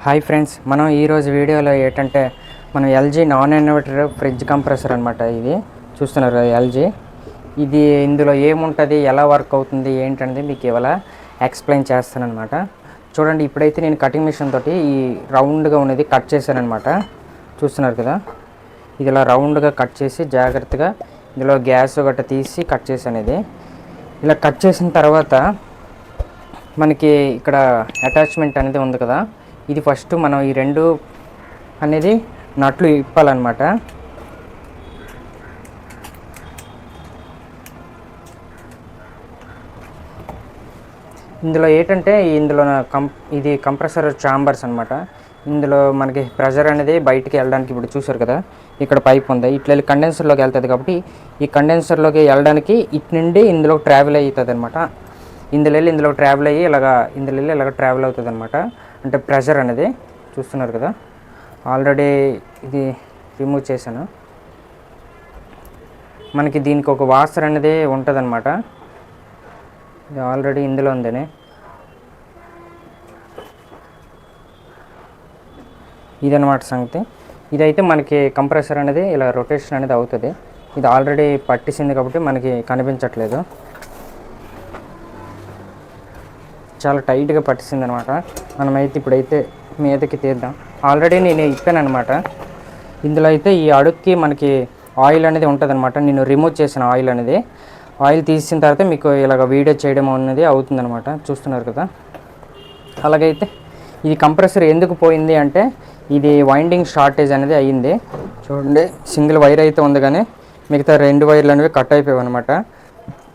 Hi friends, మనం ఈరోజు వీడియోలో ఏంటంటే మనం LG non inverter fridge compressor అనమాట. ఇది చూస్తున్నారు ఎల్జీ. ఇది ఇందులో ఏముంటుంది, ఎలా వర్క్ అవుతుంది ఏంటనేది మీకు ఇవాళ ఎక్స్ప్లెయిన్ చేస్తానమాట. చూడండి, ఇప్పుడైతే నేను కటింగ్ మిషన్ తోటి ఈ రౌండ్గా ఉన్నది కట్ చేశానమాట. చూస్తున్నారు కదా, ఇది ఇలా రౌండ్గా కట్ చేసి జాగ్రత్తగా ఇందులో గ్యాస్ గట్ట తీసి కట్ చేశాను. ఇది ఇలా కట్ చేసిన తర్వాత మనకి ఇక్కడ అటాచ్మెంట్ అనేది ఉంది కదా, ఇది ఫస్ట్ మనం ఈ రెండు అనేది నట్లు ఇప్పాలన్నమాట. ఇందులో ఏంటంటే ఇది కంప్రెసర్ ఛాంబర్స్ అనమాట. ఇందులో మనకి ప్రెషర్ అనేది బయటికి వెళ్ళడానికి ఇప్పుడు చూసారు కదా, ఇక్కడ పైప్ ఉంది, ఇట్లా వెళ్ళి కండెన్సర్లోకి వెళ్తుంది. కాబట్టి ఈ కండెన్సర్లోకి వెళ్ళడానికి ఇటు నుండి ఇందులో ట్రావెల్ అవుతుంది అనమాట. ఇందులో ట్రావెల్ అయ్యి ఇలాగ ట్రావెల్ అవుతుంది అనమాట. అంటే ప్రెషర్ అనేది చూస్తున్నారు కదా, ఆల్రెడీ ఇది రిమూవ్ చేశాను. మనకి దీనికి ఒక వాషర్ అనేది ఉంటుంది అనమాట. ఇది ఆల్రెడీ ఇందులో ఉందని ఇదన్నమాట సంగతి. ఇదైతే మనకి కంప్రెసర్ అనేది ఇలా రొటేషన్ అనేది అవుతుంది. ఇది ఆల్రెడీ పట్టేసింది కాబట్టి మనకి కనిపించట్లేదు, చాలా టైట్గా పట్టేసింది అనమాట. మనమైతే ఇప్పుడైతే మీదకి తీద్దాం. ఆల్రెడీ నేను ఇప్పాను అనమాట. ఇందులో అయితే ఈ అడుగుకి మనకి ఆయిల్ అనేది ఉంటుంది అనమాట. నేను రిమూవ్ చేసిన ఆయిల్ తీసిన తర్వాత మీకు ఇలాగ వీడియో చేయడం అనేది అవుతుందన్నమాట. చూస్తున్నారు కదా. అలాగైతే ఇది కంప్రెసర్ ఎందుకు పోయింది అంటే, ఇది వైండింగ్ షార్టేజ్ అనేది అయ్యింది. చూడండి, సింగిల్ వైర్ అయితే ఉంది కానీ మిగతా రెండు వైర్లు అనేవి కట్ అయిపోయాయి అనమాట.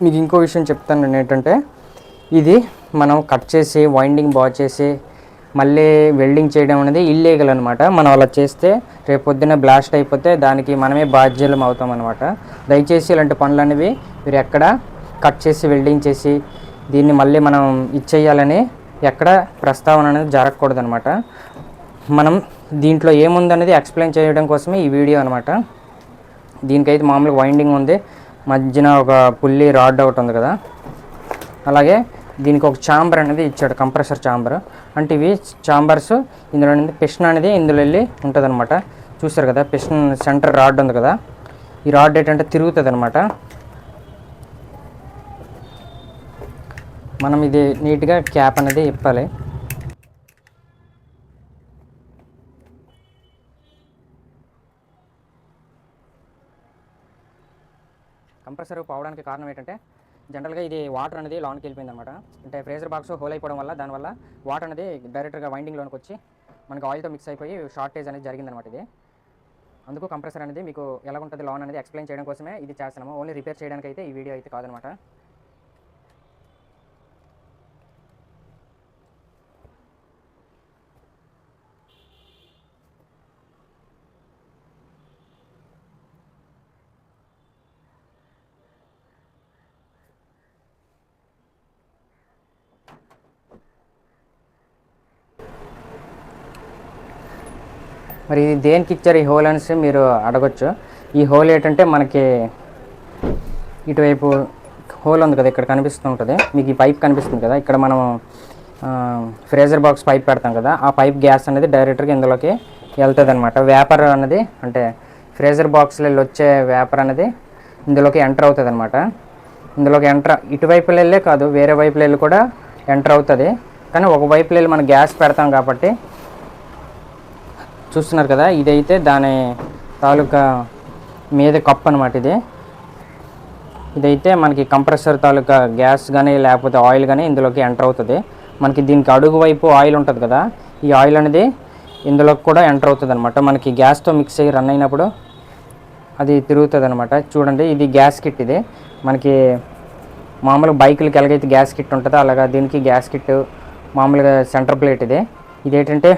మీకు ఇంకో విషయం చెప్తాను ఏంటంటే, ఇది మనం కట్ చేసి వైండింగ్ బాగు చేసి మళ్ళీ వెల్డింగ్ చేయడం అనేది ఇల్లీగల్ అనమాట. మనం అలా చేస్తే రేపు పొద్దున్న బ్లాస్ట్ అయిపోతే దానికి మనమే బాధ్యులం అవుతాం అనమాట. దయచేసి ఇలాంటి పనులు అనేవి మీరు ఎక్కడ కట్ చేసి వెల్డింగ్ చేసి దీన్ని మళ్ళీ మనం ఇచ్చేయాలని ఎక్కడ ప్రస్తావన అనేది జరగకూడదు అనమాట. మనం దీంట్లో ఏముందనేది ఎక్స్ప్లెయిన్ చేయడం కోసమే ఈ వీడియో అనమాట. దీనికైతే మామూలుగా వైండింగ్ ఉంది, మధ్యన ఒక పుల్లి రాడ్ ఒకటి ఉంది కదా. అలాగే దీనికి ఒక ఛాంబర్ అనేది ఇచ్చాడు, కంప్రెసర్ ఛాంబర్. అంటే ఇవి ఛాంబర్స్, ఇందులో పిస్టన్ అనేది ఇందులో వెళ్ళి ఉంటుంది అనమాట. చూస్తారు కదా, పిస్టన్ సెంటర్ రాడ్ ఉంది కదా, ఈ రాడ్ ఏంటంటే తిరుగుతుంది అనమాట. మనం ఇది నీట్గా క్యాప్ అనేది ఇప్పాలి. కంప్రెసర్ పోవడానికి కారణం ఏంటంటే, జనరల్గా ఇది వాటర్ అనేది లోనికి వెళ్ళిపోయింది అనమాట. అంటే ఫ్రీజర్ బాక్స్ హోల్ అయిపోవడం వల్ల దానివల్ల వాటర్ అనేది డైరెక్ట్గా వైండింగ్లోకి వచ్చి మనకి ఆయిల్తో మిక్స్ అయిపోయి షార్టేజ్ అనేది జరిగిందనమాట. ఇది అందుకు కంప్రెసర్ అనేది మీకు ఎలా ఉంటుంది లోన్ అనేది ఎక్స్ప్లెయిన్ చేయడం కోసమే ఇది చేస్తున్నాము. ఓన్లీ రిపేర్ చేయడానికి అయితే ఈ వీడియో అయితే కాదనమాట. మరి ఇది దేనికి ఇచ్చారు ఈ హోల్ అనేసి మీరు అడగొచ్చు. ఈ హోల్ ఏంటంటే మనకి ఇటువైపు హోల్ ఉంది కదా, ఇక్కడ కనిపిస్తూ ఉంటుంది మీకు. ఈ పైప్ కనిపిస్తుంది కదా, ఇక్కడ మనం ఫ్రీజర్ బాక్స్ పైప్ పెడతాం కదా, ఆ పైప్ గ్యాస్ అనేది డైరెక్ట్గా ఇందులోకి వెళ్తుంది అనమాట. వేపర్ అనేది అంటే ఫ్రీజర్ బాక్స్లో వచ్చే వేపర్ అనేది ఇందులోకి ఎంటర్ అవుతుంది అనమాట. ఇందులోకి ఇటువైపులో వెళ్ళే కాదు, వేరే వైపులో వెళ్ళి కూడా ఎంటర్ అవుతుంది. కానీ ఒక వైపులో వెళ్ళి మనం గ్యాస్ పెడతాం కాబట్టి చూస్తున్నారు కదా, ఇదైతే దాని తాలూకా మీద కప్ అనమాట. ఇదైతే మనకి కంప్రెసర్ తాలూకా గ్యాస్ కానీ లేకపోతే ఆయిల్ కానీ ఇందులోకి ఎంటర్ అవుతుంది. మనకి దీనికి అడుగు వైపు ఆయిల్ ఉంటుంది కదా, ఈ ఆయిల్ అనేది ఇందులోకి కూడా ఎంటర్ అవుతుంది అనమాట. మనకి గ్యాస్తో మిక్స్ అయ్యి రన్ అయినప్పుడు అది తిరుగుతుంది అనమాట. చూడండి, ఇది గ్యాస్ కిట్. ఇది మనకి మామూలుగా బైకులకి ఎలాగైతే గ్యాస్ కిట్ ఉంటుందో అలాగా దీనికి గ్యాస్ కిట్, మామూలుగా సెంటర్ ప్లేట్. ఇదేంటంటే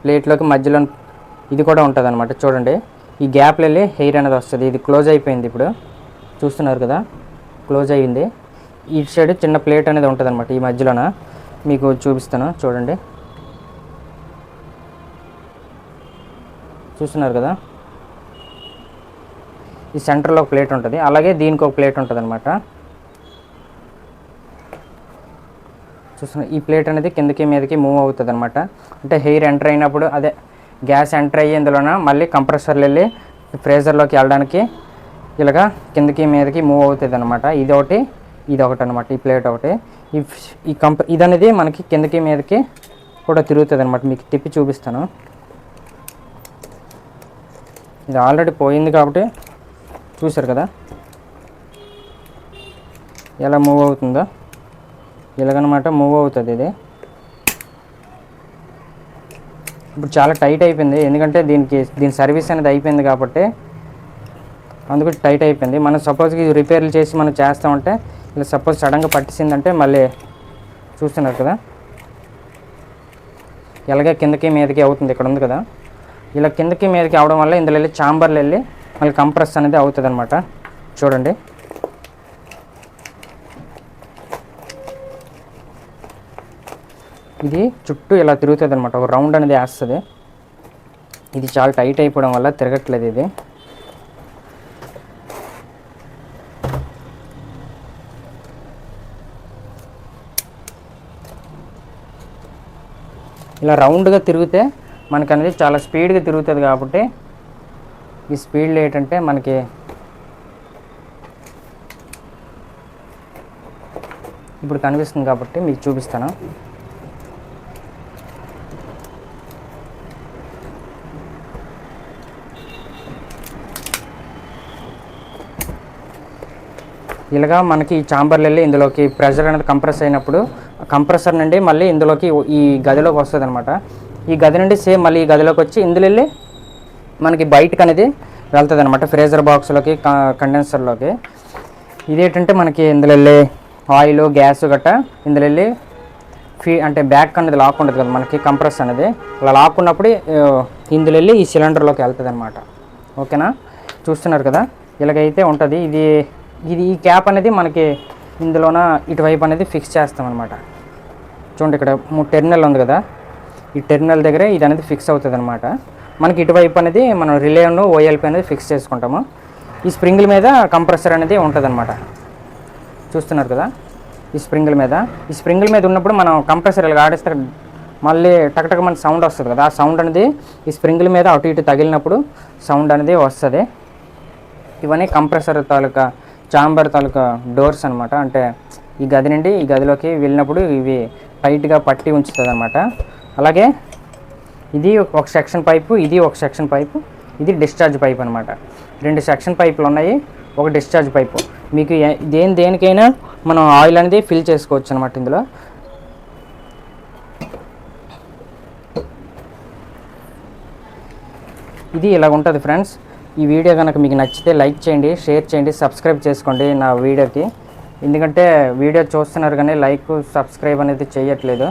ప్లేట్లోకి మధ్యలో ఇది కూడా ఉంటుంది అనమాట. చూడండి, ఈ గ్యాప్లో వెళ్ళి హెయిర్ అనేది వస్తుంది. ఇది క్లోజ్ అయిపోయింది, ఇప్పుడు చూస్తున్నారు కదా, క్లోజ్ అయ్యింది. ఈ సైడ్ చిన్న ప్లేట్ అనేది ఉంటుంది అనమాట. ఈ మధ్యలోన మీకు చూపిస్తాను, చూడండి. చూస్తున్నారు కదా, ఈ సెంటర్లో ఒక ప్లేట్ ఉంటుంది, అలాగే దీనికి ఒక ప్లేట్ ఉంటుంది అనమాట. చూస్తున్నా ఈ ప్లేట్ అనేది కిందకి మీదకి మూవ్ అవుతుంది అనమాట. అంటే హెయిర్ ఎంటర్ అయినప్పుడు అదే గ్యాస్ ఎంటర్ అయ్యి ఇందులోన మళ్ళీ కంప్రెసర్లు వెళ్ళి ఫ్రీజర్లోకి వెళ్ళడానికి ఇలాగా కిందకి మీదకి మూవ్ అవుతుంది అనమాట. ఇది ఒకటి అనమాట. ఈ ప్లేట్ ఒకటి ఇది అనేది మనకి కిందకి మీదకి కూడా తిరుగుతుంది అనమాట. మీకు తిప్పి చూపిస్తాను. ఇది ఆల్రెడీ పోయింది కాబట్టి చూసారు కదా ఎలా మూవ్ అవుతుందో. ఇలాగనమాట మూవ్ అవుతుంది ఇది. ఇప్పుడు చాలా టైట్ అయిపోయింది, ఎందుకంటే దీని సర్వీస్ అనేది అయిపోయింది కాబట్టి అందుకు టైట్ అయిపోయింది. మనం సపోజ్కి ఇది రిపేర్లు చేసి మనం చేస్తామంటే ఇలా సపోజ్ సడన్గా పట్టిసిందంటే మళ్ళీ చూస్తున్నారు కదా ఎలాగే కిందకి మీదకి అవుతుంది. ఇక్కడ ఉంది కదా, ఇలా కిందకి మీదకి అవడం వల్ల ఇందులో వెళ్ళి ఛాంబర్లు వెళ్ళి మళ్ళీ కంప్రెస్ అనేది అవుతుంది అనమాట. చూడండి ఇది చుట్టూ ఇలా తిరుగుతుంది అనమాట. ఒక రౌండ్ అనేది వేస్తుంది. ఇది చాలా టైట్ అయిపోవడం వల్ల తిరగట్లేదు ఇది. ఇలా రౌండ్గా తిరిగితే మనకు అనేది చాలా స్పీడ్గా తిరుగుతుంది కాబట్టి ఈ స్పీడ్లో ఏంటంటే మనకి ఇప్పుడు కనిపిస్తుంది కాబట్టి మీకు చూపిస్తాను. ఇలాగా మనకి ఈ ఛాంబర్లు వెళ్ళి ఇందులోకి ప్రెషర్ అనేది కంప్రెస్ అయినప్పుడు కంప్రెసర్ నుండి మళ్ళీ ఇందులోకి ఈ గదిలోకి వస్తుంది అనమాట. ఈ గది నుండి సేమ్ మళ్ళీ ఈ గదిలోకి వచ్చి ఇందులో వెళ్ళి మనకి బయటకు అనేది వెళ్తుంది అనమాట, ఫ్రీజర్ బాక్స్లోకి కండెన్సర్లోకి. ఇదేంటంటే మనకి ఇందులో వెళ్ళి ఆయిల్ గ్యాస్ గట్రా ఇందులో వెళ్ళి అంటే బ్యాక్ అనేది లాక్ ఉంటుంది కదా మనకి కంప్రెస్ అనేది, అలా లాక్ ఉన్నప్పుడు ఇందులో వెళ్ళి ఈ సిలిండర్లోకి వెళ్తుంది అనమాట. ఓకేనా, చూస్తున్నారు కదా ఇలాగైతే ఉంటుంది. ఇది ఈ క్యాప్ అనేది మనకి ఇందులోన ఇటువైపు అనేది ఫిక్స్ చేస్తామన్నమాట. చూడండి ఇక్కడ టెర్మినల్ ఉంది కదా, ఈ టెర్మినల్ దగ్గర ఇది అనేది ఫిక్స్ అవుతుంది అనమాట. మనకి ఇటువైపు అనేది మనం రిలేను ఓఎల్పి అనేది ఫిక్స్ చేసుకుంటాము. ఈ స్ప్రింగ్ల మీద కంప్రెసర్ అనేది ఉంటుంది అనమాట. చూస్తున్నారు కదా ఈ స్ప్రింగ్ల మీద ఉన్నప్పుడు మనం కంప్రెసర్ ఇలా ఆడిస్తే మళ్ళీ టక్టక్ మన సౌండ్ వస్తుంది కదా, ఆ సౌండ్ అనేది ఈ స్ప్రింగ్ల మీద అటు ఇటు తగిలినప్పుడు సౌండ్ అనేది వస్తుంది. ఇవన్నీ కంప్రెసర్ తాలూకా ఛాంబర్ తాలూకా డోర్స్ అనమాట. అంటే ఈ గది నుండి ఈ గదిలోకి వెళ్ళినప్పుడు ఇవి టైట్గా పట్టి ఉంచుతుంది అనమాట. అలాగే ఇది ఒక సెక్షన్ పైపు, ఇది ఒక సెక్షన్ పైపు, ఇది డిశ్చార్జ్ పైప్ అనమాట. 2 సెక్షన్ పైపులు ఉన్నాయి, ఒక డిశ్చార్జ్ పైపు. మీకు దేనికైనా మనం ఆయిల్ అనేది ఫిల్ చేసుకోవచ్చు అనమాట. ఇందులో ఇది ఇలా ఉంటుంది ఫ్రెండ్స్. ఈ వీడియో కనుక మీకు నచ్చితే లైక్ చేయండి, షేర్ చేయండి, సబ్స్క్రైబ్ చేసుకోండి నా వీడియోకి. ఎందుకంటే వీడియో చూస్తున్నారు కానీ లైక్ సబ్స్క్రైబ్ అనేది చేయట్లేదు.